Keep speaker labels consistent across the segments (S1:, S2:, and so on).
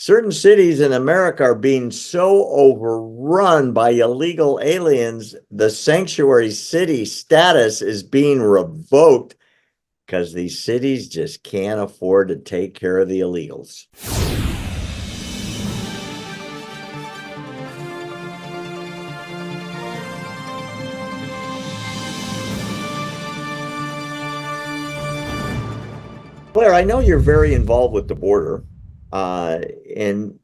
S1: certain cities in America are being so overrun by illegal aliens, the sanctuary city status is being revoked because these cities just can't afford to take care of the illegals. Claire, I know you're very involved with the border in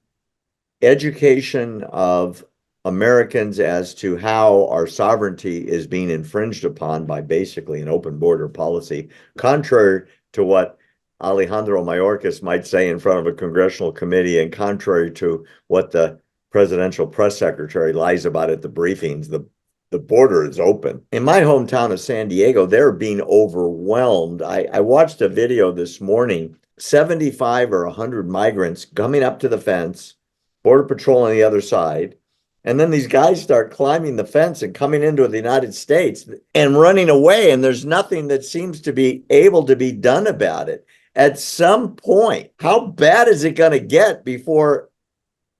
S1: education of Americans as to how our sovereignty is being infringed upon by basically an open border policy, contrary to what Alejandro Mayorkas might say in front of a congressional committee, and contrary to what the presidential press secretary lies about at the briefings. The border is open. In my hometown of San Diego, they're being overwhelmed. I watched a video this morning, 75 or 100 migrants coming up to the fence, Border Patrol on the other side. And then these guys start climbing the fence and coming into the United States and running away. And there's nothing that seems to be able to be done about it. At some point, how bad is it going to get before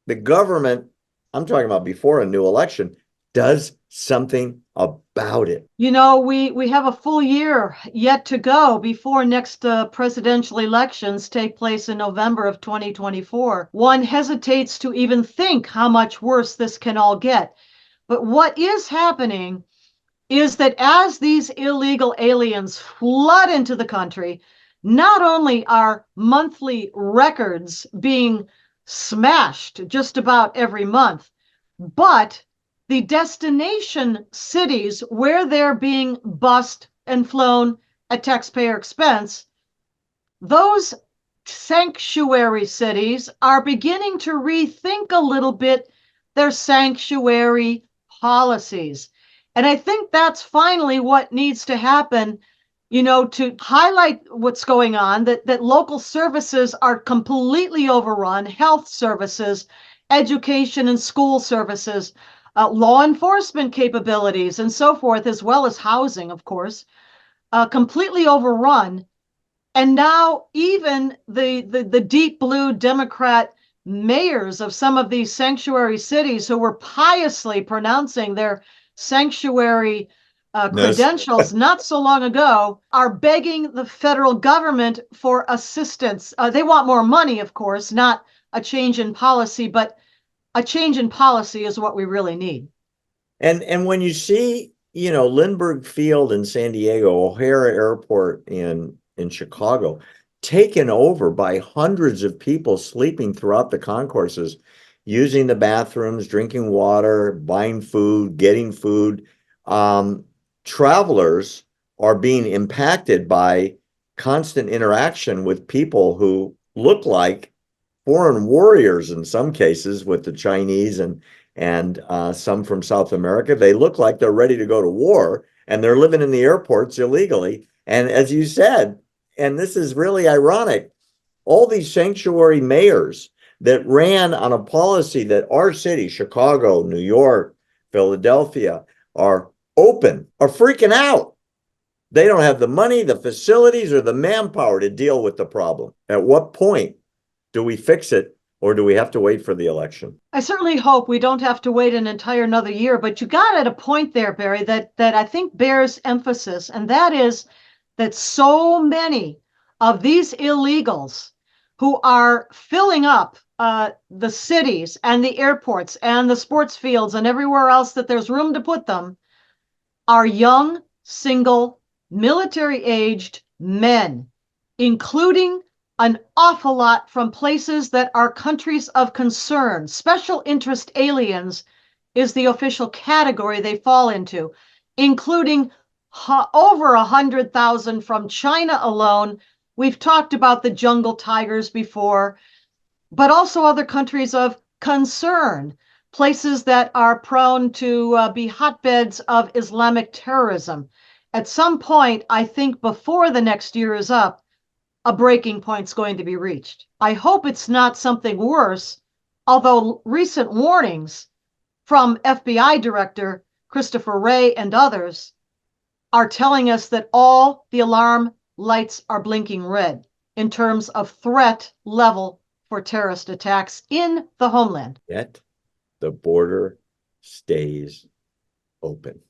S1: the government, I'm talking about before a new election, does something about it?
S2: You know, we have a full year yet to go before next presidential elections take place in November of 2024. One hesitates to even think how much worse this can all get. But what is happening is that as these illegal aliens flood into the country, not only are monthly records being smashed just about every month, but the destination cities where they're being bused and flown at taxpayer expense, those sanctuary cities are beginning to rethink a little bit their sanctuary policies. And I think that's finally what needs to happen, you know, to highlight what's going on, that local services are completely overrun, health services, education and school services, law enforcement capabilities and so forth, as well as housing, of course, completely overrun. And now even the deep blue Democrat mayors of some of these sanctuary cities who were piously pronouncing their sanctuary credentials not so long ago are begging the federal government for assistance. They want more money, of course, not a change in policy, but a change in policy is what we really need.
S1: And when you see, you know, Lindbergh Field in San Diego, O'Hare Airport in Chicago, taken over by hundreds of people sleeping throughout the concourses, using the bathrooms, drinking water, buying food, getting food. Travelers are being impacted by constant interaction with people who look like foreign warriors in some cases, with the Chinese and some from South America. They look like they're ready to go to war, and they're living in the airports illegally. And as you said, and this is really ironic, all these sanctuary mayors that ran on a policy that our city, Chicago, New York, Philadelphia, are open, are freaking out. They don't have the money, the facilities, or the manpower to deal with the problem. At what point do we fix it, or do we have to wait for the election?
S2: I certainly hope we don't have to wait an entire another year, but you got at a point there, Barry, that I think bears emphasis, and that is that so many of these illegals who are filling up the cities and the airports and the sports fields and everywhere else that there's room to put them are young, single, military-aged men, including an awful lot from places that are countries of concern. Special interest aliens is the official category they fall into, including over 100,000 from China alone. We've talked about the jungle tigers before, but also other countries of concern, places that are prone to be hotbeds of Islamic terrorism. At some point, I think before the next year is up, a breaking point's going to be reached. I hope it's not something worse, although recent warnings from FBI Director Christopher Wray and others are telling us that all the alarm lights are blinking red in terms of threat level for terrorist attacks in the homeland.
S1: Yet the border stays open.